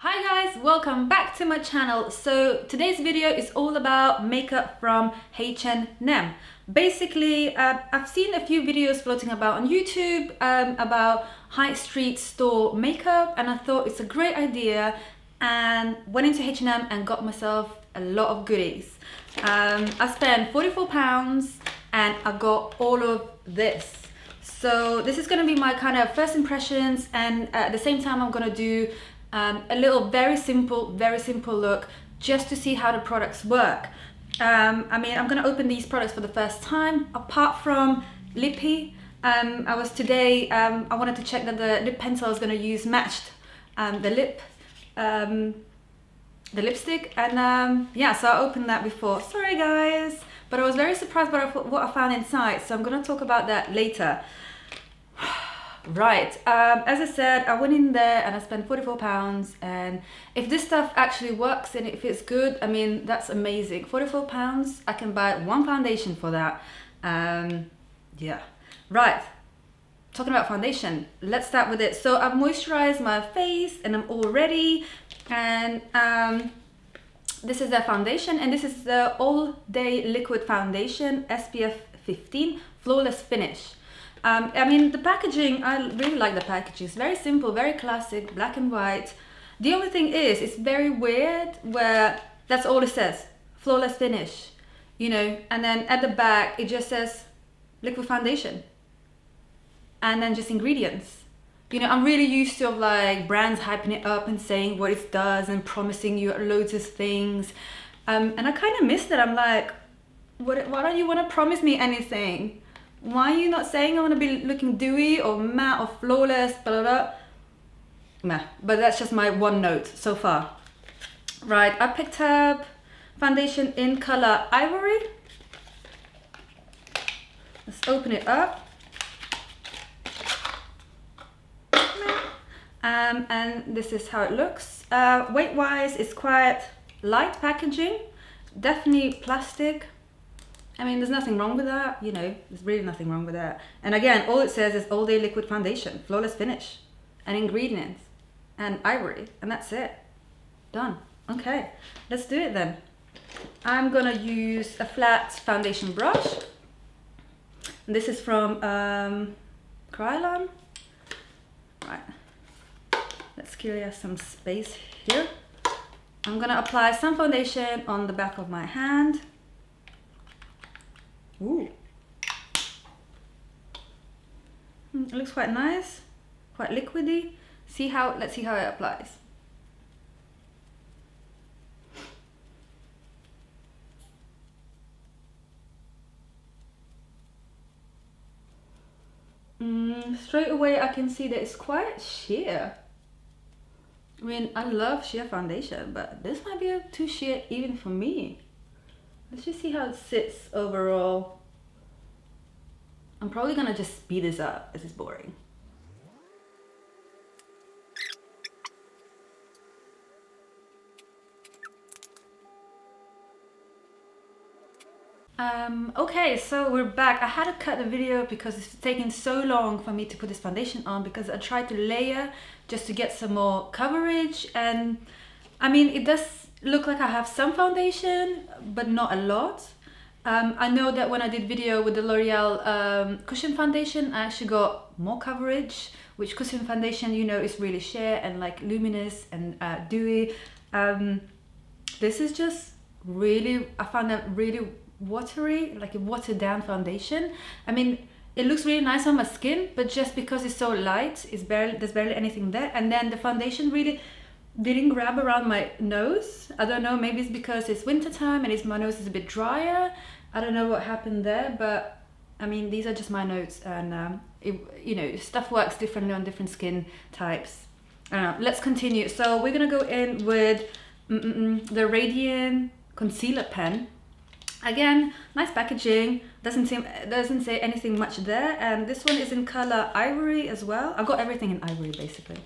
Hi guys, welcome back to my channel. So today's video is all about makeup from H&M. Basically, I've seen a few videos floating about on YouTube about high street store makeup, and I thought it's a great idea and went into H&M and got myself a lot of goodies. I spent £44 and I got all of this. So this is going to be my kind of first impressions, and at the same time I'm going to do a little very simple look just to see how the products work. I'm going to open these products for the first time. Apart from lippy, I wanted to check that the lip pencil I was going to use matched the lipstick, and yeah, so I opened that before. Sorry guys, but I was very surprised by what I found inside, so I'm going to talk about that later. Right, as I said, I went in there and I spent £44, and if this stuff actually works and if it's good, I mean, that's amazing. £44, I can buy one foundation for that. Yeah, right, talking about foundation, let's start with it. So I've moisturized my face and I'm all ready, and this is the foundation, and this is the All Day Liquid Foundation SPF 15 Flawless Finish. The packaging, I really like the packaging. It's very simple, very classic, black and white. The only thing is, it's very weird where that's all it says, flawless finish, you know, and then at the back, it just says liquid foundation and then just ingredients. You know, I'm really used to like brands hyping it up and saying what it does and promising you loads of things. And I kind of missed it. I'm like, why don't you want to promise me anything? Why are you not saying I want to be looking dewy or matte or flawless, blah, blah, blah. Meh. But that's just my one note so far. Right, I picked up foundation in color Ivory. Let's open it up. And this is how it looks. Weight-wise, it's quite light packaging. Definitely plastic. I mean, there's nothing wrong with that, you know, there's really nothing wrong with that. And again, all it says is All Day Liquid Foundation, flawless finish, and ingredients, and Ivory, and that's it. Done. Okay, let's do it then. I'm gonna use a flat foundation brush. And this is from Krylon. Right, let's clear some space here. I'm gonna apply some foundation on the back of my hand. Ooh. It looks quite nice, quite liquidy. Let's see how it applies. Straight away I can see that it's quite sheer. I mean, I love sheer foundation, but this might be too sheer even for me. Let's just see how it sits overall. I'm probably gonna just speed this up as it's boring. Okay, so we're back. I had to cut the video because it's taking so long for me to put this foundation on, because I tried to layer just to get some more coverage, and I mean, it does look like I have some foundation, but not a lot. I know that when I did video with the L'Oreal Cushion Foundation, I actually got more coverage, which Cushion Foundation, you know, is really sheer and like luminous and dewy. This is just really, I found that really watery, like a watered down foundation. I mean, it looks really nice on my skin, but just because it's so light, there's barely anything there. And then the foundation really didn't grab around my nose. I don't know, maybe it's because it's winter time and my nose is a bit drier. I don't know what happened there, but I mean, these are just my notes, and you know, stuff works differently on different skin types. Let's continue. So we're gonna go in with the Radiant Concealer Pen. Again, nice packaging, doesn't say anything much there, and this one is in color Ivory as well. I've got everything in Ivory basically.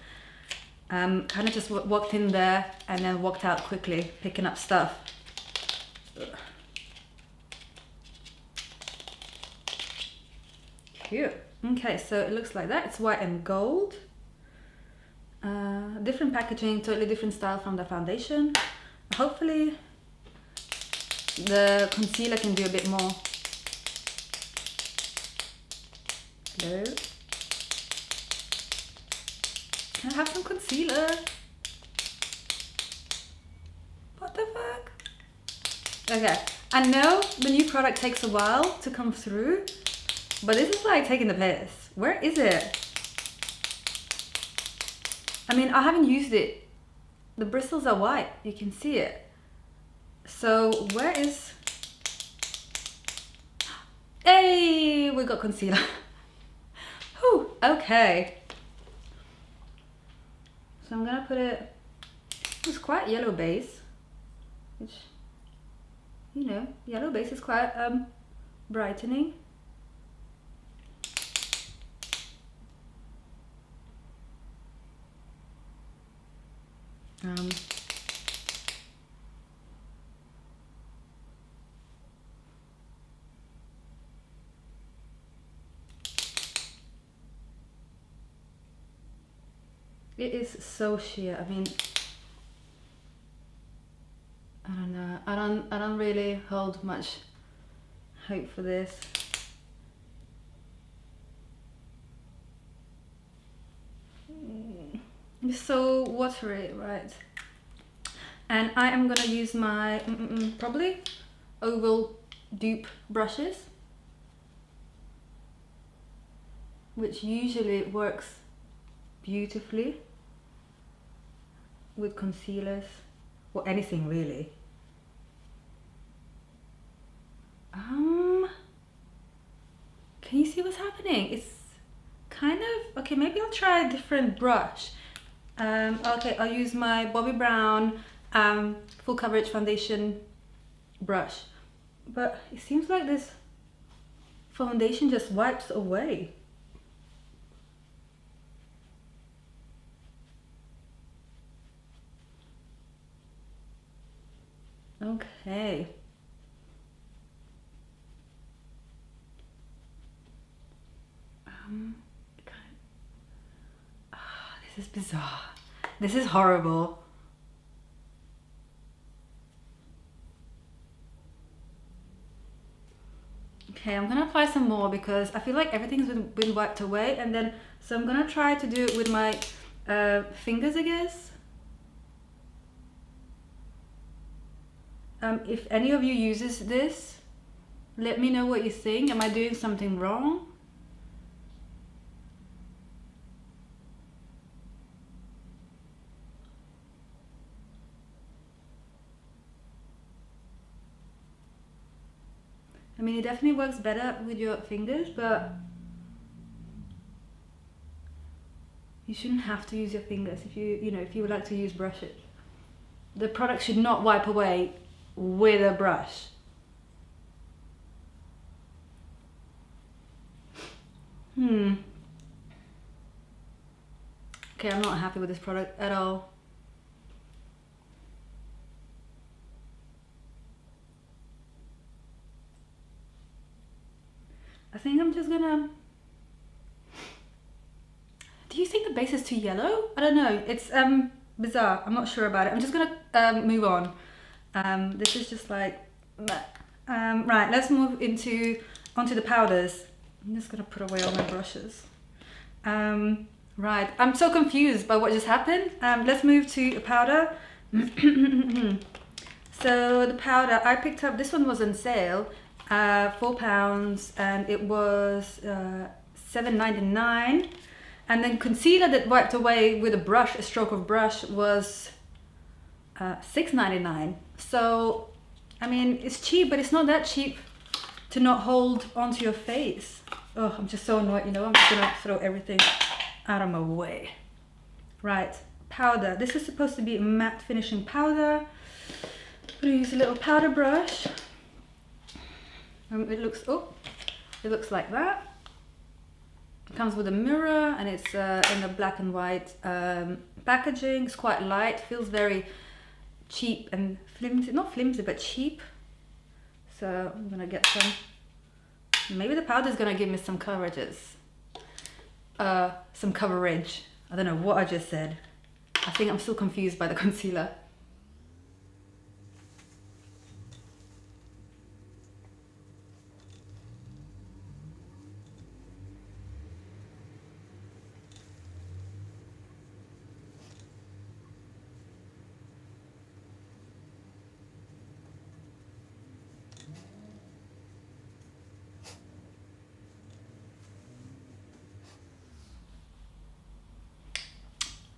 Kind of just walked in there and then walked out quickly, picking up stuff. Ugh. Cute. Okay, so it looks like that. It's white and gold. Different packaging, totally different style from the foundation. Hopefully the concealer can do a bit more. Hello? Can I have some concealer? What the fuck? Okay, I know the new product takes a while to come through, but this is like taking the piss. Where is it? I mean, I haven't used it. The bristles are white, you can see it. So where is... Hey, we got concealer. Whew, okay. So I'm gonna put it, it's quite yellow base, which, you know, yellow base is quite brightening. It is so sheer. I mean, I don't know. I don't really hold much hope for this. It's so watery, right? And I am gonna use my probably oval dupe brushes, which usually works beautifully with concealers or anything really. Can you see what's happening? It's kind of okay. Maybe I'll try a different brush. Okay, I'll use my Bobbi Brown full coverage foundation brush, but it seems like this foundation just wipes away. Okay. This is bizarre. This is horrible. Okay, I'm gonna apply some more because I feel like everything's been wiped away, and then so I'm gonna try to do it with my fingers, I guess. If any of you uses this, let me know what you think. Am I doing something wrong? I mean, it definitely works better with your fingers, but you shouldn't have to use your fingers if if you would like to use brushes. The product should not wipe away with a brush. Okay, I'm not happy with this product at all. I think I'm just gonna... Do you think the base is too yellow? I don't know. It's bizarre. I'm not sure about it. I'm just gonna move on. This is just like... right, let's move onto the powders. I'm just gonna put away all my brushes. Right, I'm so confused by what just happened. Let's move to a powder. So the powder I picked up, this one was on sale, £4, and it was $7.99. And then concealer that wiped away with a brush, a stroke of brush, was $6.99. So I mean, it's cheap, but it's not that cheap to not hold onto your face. Oh, I'm just so annoyed, you know. I'm just gonna throw everything out of my way. Right, powder. This is supposed to be a matte finishing powder. I'm gonna use a little powder brush. It looks like that. It comes with a mirror, and it's in a black and white packaging. It's quite light, feels very cheap and flimsy. Not flimsy, but cheap. So I'm gonna get some. Maybe the powder is gonna give me some coverages. Some coverage. I don't know what I just said. I think I'm still confused by the concealer.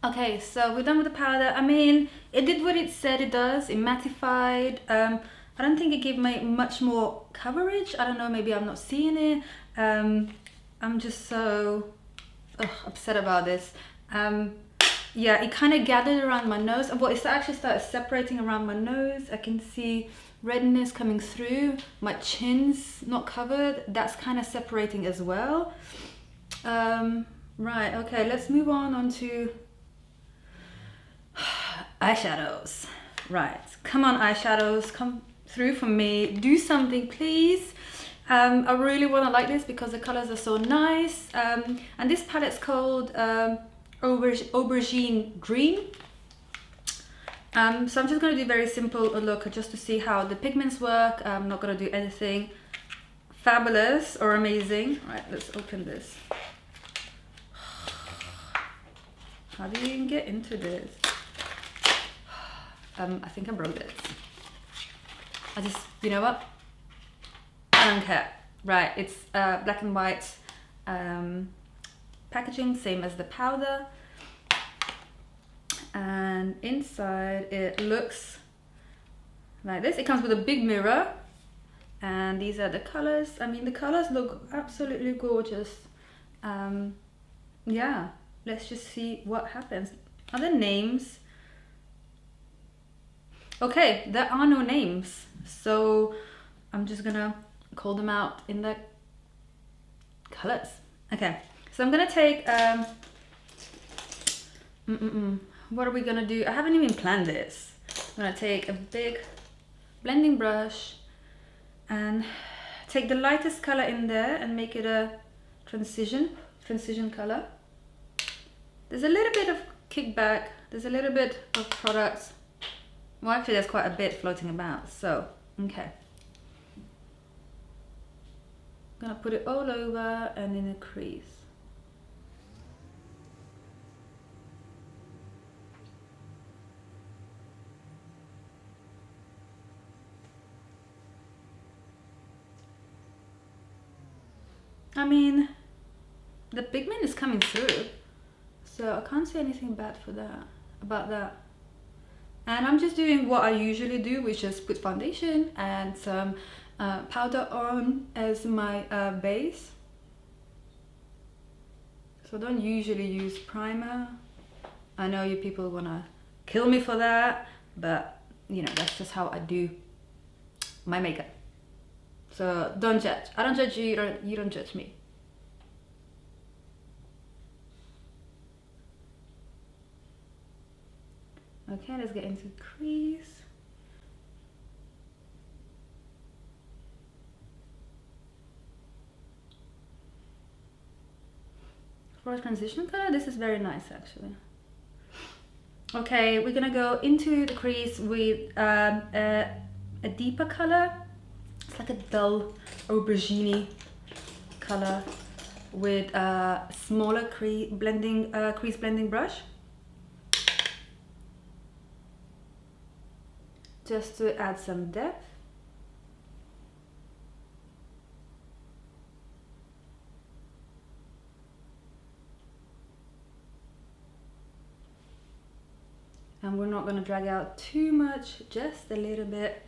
Okay, so we're done with the powder. I mean, it did what it said it does. It mattified. I don't think it gave me much more coverage. I don't know, maybe I'm not seeing it. I'm just so upset about this. Yeah, it kind of gathered around my nose. Well, it actually started separating around my nose. I can see redness coming through. My chin's not covered. That's kind of separating as well. Right, okay, let's move on to eyeshadows. Right, come on eyeshadows, come through for me. Do something, please. I really want to like this because the colors are so nice. And this palette's called Aubergine Green. So I'm just going to do very simple look just to see how the pigments work. I'm not going to do anything fabulous or amazing. Right, let's open this. How do you even get into this? I think I broke this. You know what? I don't care. Right, it's black and white packaging, same as the powder. And inside it looks like this. It comes with a big mirror. And these are the colors. I mean, the colors look absolutely gorgeous. Yeah, let's just see what happens. Are there names? Okay, there are no names, so I'm just gonna call them out in the colors. Okay, so I'm gonna take what are we gonna do? I haven't even planned this. I'm gonna take a big blending brush and take the lightest color in there and make it a transition color. There's a little bit of kickback, there's a little bit of product. Well, actually there's quite a bit floating about, so, okay. I'm gonna put it all over and in a crease. I mean, the pigment is coming through, so I can't say anything bad about that. And I'm just doing what I usually do, which is put foundation and some powder on as my base. So I don't usually use primer. I know you people wanna kill me for that, but you know, that's just how I do my makeup. So don't judge. I don't judge you, you don't judge me. Okay, let's get into the crease. For a transition color, this is very nice actually. Okay, we're gonna go into the crease with a deeper color. It's like a dull aubergine color with a smaller crease blending brush. Just to add some depth. And we're not going to drag out too much, just a little bit.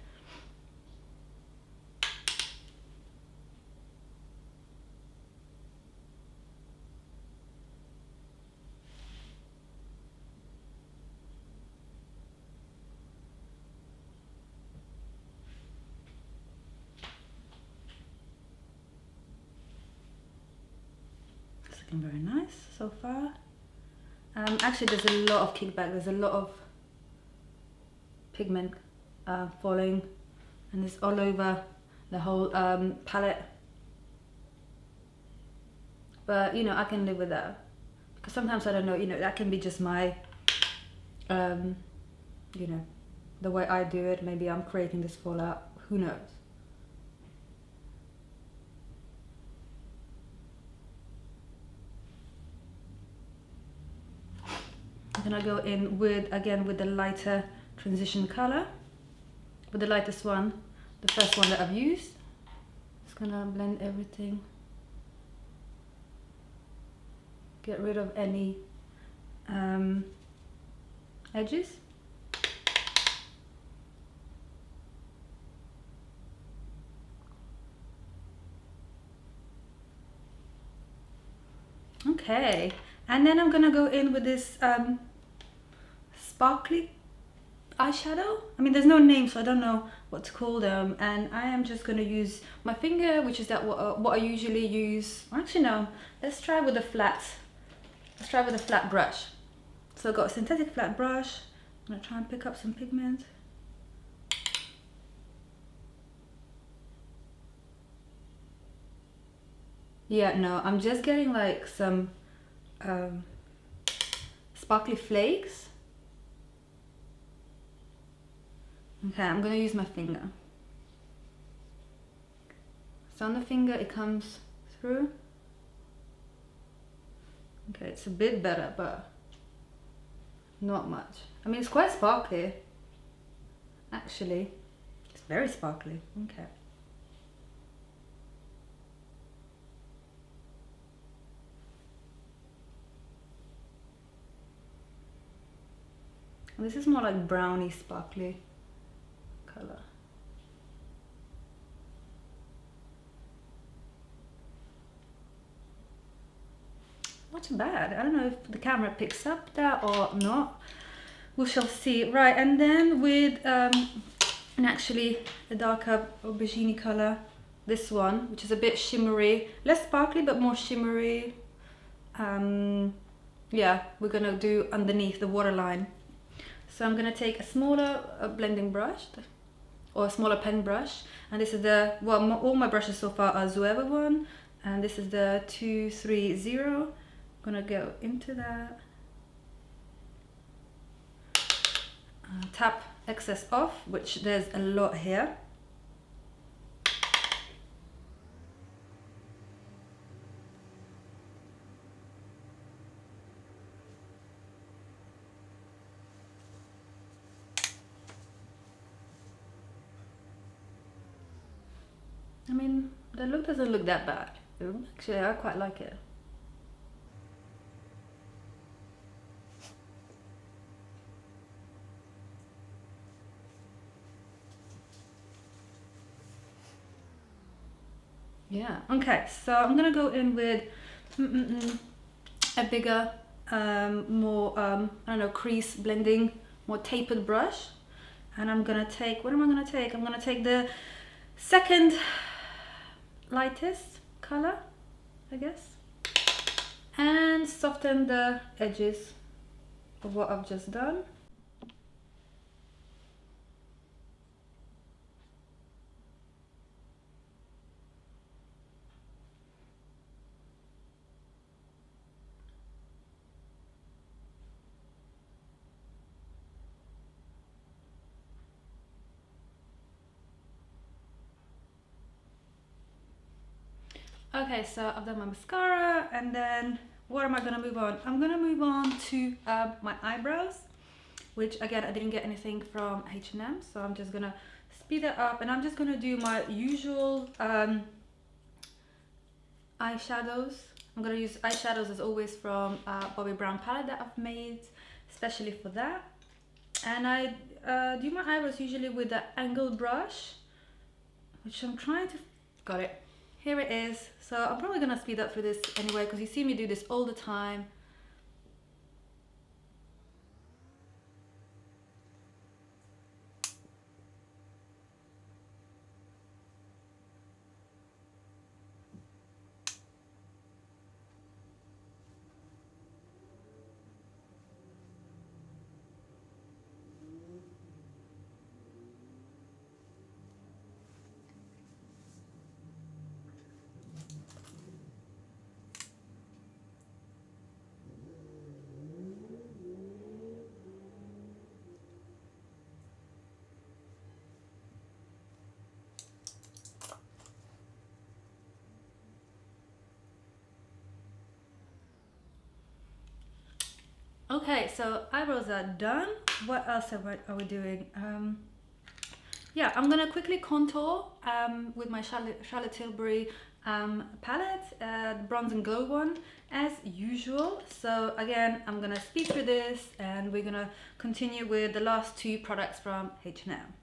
It's looking very nice so far. Actually, there's a lot of kickback, there's a lot of pigment falling, and it's all over the whole palette. But you know, I can live with that because sometimes I don't know, you know, that can be just my um, you know, the way I do it. Maybe I'm creating this fallout, who knows. I'm gonna go in with, again, with the lighter transition color, with the lightest one, the first one that I've used. Just gonna blend everything, get rid of any edges. Okay, and then I'm gonna go in with this sparkly eyeshadow. I mean, there's no name, so I don't know what to call them, and I am just gonna use my finger, which is that what I usually use. Actually, no, let's try with a flat brush. So I've got a synthetic flat brush. I'm gonna try and pick up some pigment. Yeah, no, I'm just getting like some sparkly flakes. Okay, I'm gonna use my finger. So on the finger it comes through. Okay, it's a bit better, but not much. I mean, it's quite sparkly, actually. It's very sparkly. Okay. And this is more like browny sparkly color. Not too bad. I don't know if the camera picks up that or not. We shall see. Right, and then with and actually a darker aubergine color, this one, which is a bit shimmery, less sparkly but more shimmery. Yeah, we're gonna do underneath the waterline. So I'm gonna take a smaller blending brush, or a smaller pen brush, and this is the, well, all my brushes so far are Zoeva one, and this is the 230. I'm gonna go into that, tap excess off, which there's a lot here. I mean, the look doesn't look that bad. Actually, I quite like it. Yeah, okay, so I'm gonna go in with a bigger, more, I don't know, crease blending, more tapered brush. And I'm gonna take, what am I gonna take? I'm gonna take the second lightest color, I guess, and soften the edges of what I've just done. Okay, so I've done my mascara, and then what am I gonna move on? I'm gonna move on to my eyebrows, which again, I didn't get anything from H&M, so I'm just gonna speed it up, and I'm just gonna do my usual eyeshadows. I'm gonna use eyeshadows as always from Bobbi Brown palette that I've made especially for that. And I do my eyebrows usually with the angled brush, which I'm trying to, got it. Here it is. So I'm probably gonna speed up through this anyway, because you see me do this all the time. Okay, so eyebrows are done. What else are we doing? Yeah, I'm gonna quickly contour with my Charlotte Tilbury palette, the Bronze and Glow one, as usual. So again, I'm gonna speed through this and we're gonna continue with the last two products from H&M.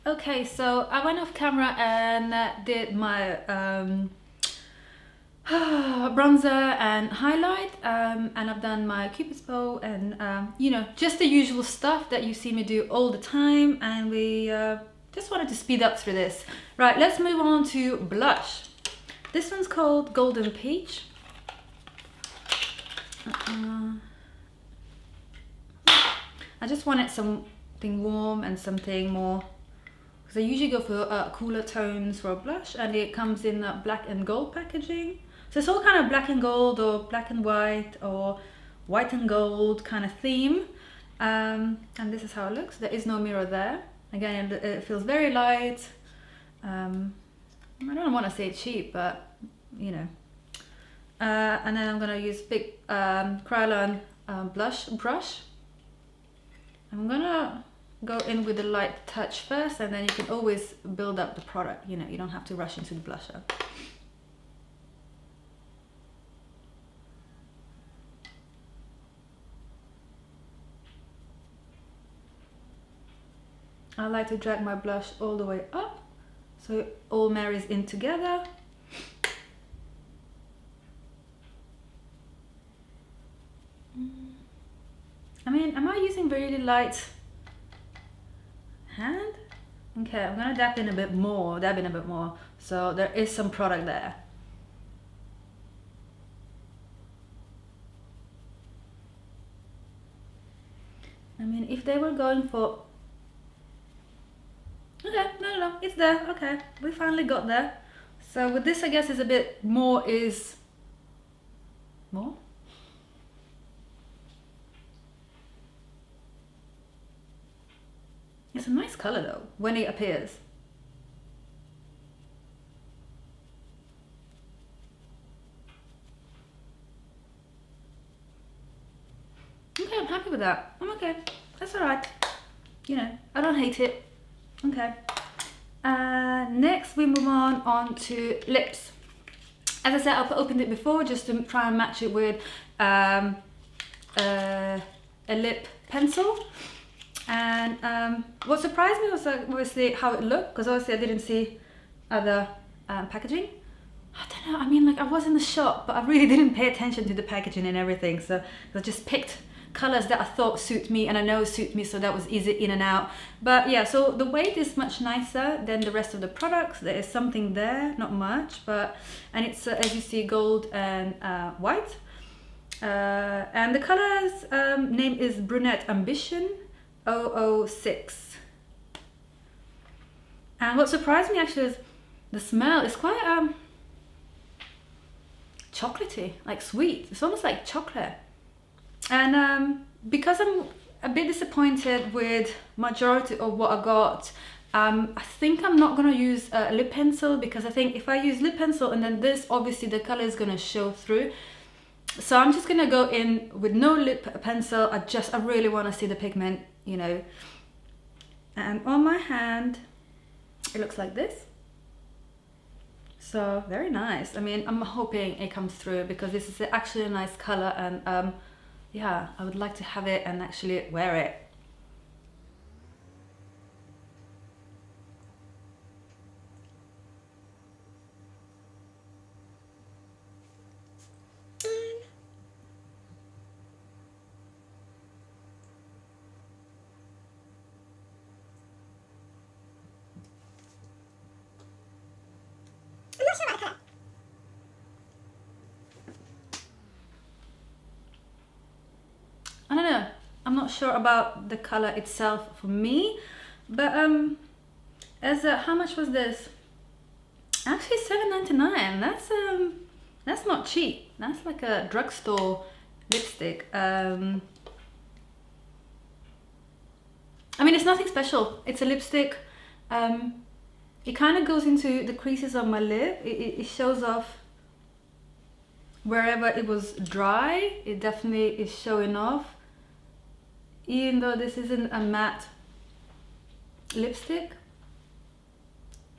Okay, so I went off camera and did my bronzer and highlight, and I've done my Cupid's bow and you know, just the usual stuff that you see me do all the time, and we just wanted to speed up through this. Right, let's move on to blush. This one's called Golden Peach. I just wanted something warm and something more, because I usually go for cooler tones for a blush, and it comes in black and gold packaging. So it's all kind of black and gold or black and white or white and gold kind of theme. And this is how it looks. There is no mirror there. Again, it feels very light. I don't want to say cheap, but you know. And then I'm gonna use big Kryolan blush brush. I'm gonna go in with a light touch first, and then you can always build up the product, you know, you don't have to rush into the blusher. I like to drag my blush all the way up so it all marries in together. I mean, am I using really light hand? Okay, I'm gonna dab in a bit more, so there is some product there. I mean, if they were going for... Okay, no, it's there. Okay, we finally got there. So with this, I guess is a bit more is... More? It's a nice color though, when it appears. Okay, I'm happy with that. I'm okay. That's alright. You know, I don't hate it. Okay. Next we move on to lips. As I said, I've opened it before just to try and match it with a lip pencil. And what surprised me was obviously how it looked, because obviously I didn't see other packaging. I don't know, I mean, like, I was in the shop, but I really didn't pay attention to the packaging and everything, so I just picked colors that I thought suit me and I know suit me, so that was easy in and out. But yeah, so the weight is much nicer than the rest of the products. There is something there, not much, but, and it's as you see, gold and white. And the color's name is Brunette Ambition 006. And what surprised me actually is the smell is quite chocolatey, like sweet. It's almost like chocolate. And because I'm a bit disappointed with majority of what I got, I think I'm not gonna use a lip pencil, because I think if I use lip pencil and then this, obviously the color is gonna show through. So I'm just gonna go in with no lip pencil. I really want to see the pigment, you know. And on my hand, it looks like this. So very nice. I mean, I'm hoping it comes through, because this is actually a nice color, and yeah, I would like to have it and actually wear it. I don't know, I'm not sure about the color itself for me, but as how much was this? Actually, $7.99. That's not cheap. That's like a drugstore lipstick. I mean, it's nothing special. It's a lipstick. It kind of goes into the creases of my lip. It shows off wherever it was dry. It definitely is showing off. Even though this isn't a matte lipstick.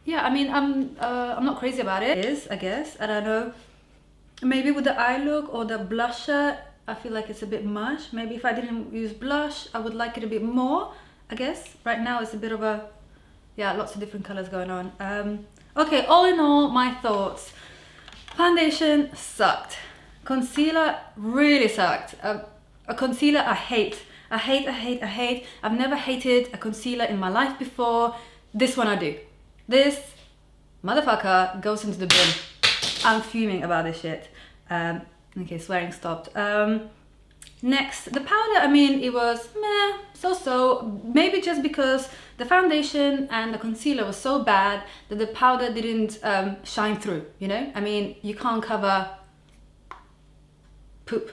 Yeah, I mean, I'm not crazy about it. It is, I guess. I don't know. Maybe with the eye look or the blusher, I feel like it's a bit much. Maybe if I didn't use blush, I would like it a bit more, I guess. Right now it's a bit of a, yeah, lots of different colors going on. Okay, all in all, my thoughts. Foundation sucked. Concealer really sucked. A concealer I hate. I hate. I've never hated a concealer in my life before. This one I do. This motherfucker goes into the bin. I'm fuming about this shit. Okay, swearing stopped. Next, the powder, I mean, it was meh, so-so. Maybe just because the foundation and the concealer was so bad that the powder didn't shine through, you know? I mean, you can't cover poop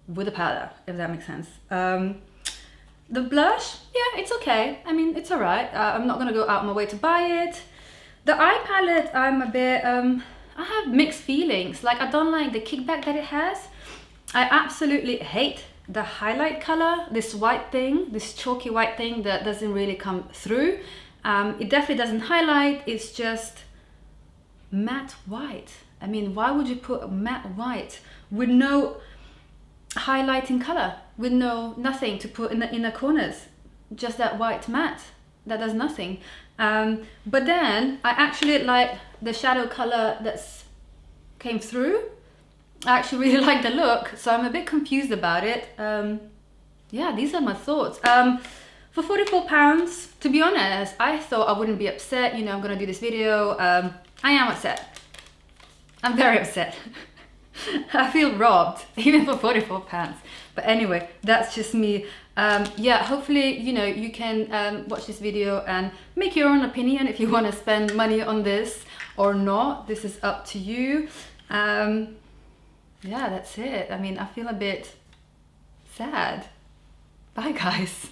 with a powder, if that makes sense. The blush, yeah, it's okay. I mean, it's alright. I'm not gonna go out my way to buy it. The eye palette, I'm a bit, I have mixed feelings. Like, I don't like the kickback that it has. I absolutely hate the highlight color, this white thing, this chalky white thing that doesn't really come through. It definitely doesn't highlight, it's just matte white. I mean, why would you put matte white with no highlighting color, with nothing to put in the inner corners? Just that white matte that does nothing. But then I actually like the shadow color that's came through. I actually really like the look, so I'm a bit confused about it. Yeah, these are my thoughts. For £44, to be honest, I thought I wouldn't be upset. You know, I'm gonna do this video. I am upset. I'm very upset. I feel robbed, even for £44. But anyway, that's just me. Yeah, hopefully, you know, you can watch this video and make your own opinion if you want to spend money on this or not. This is up to you. Yeah, that's it. I mean, I feel a bit sad. Bye, guys.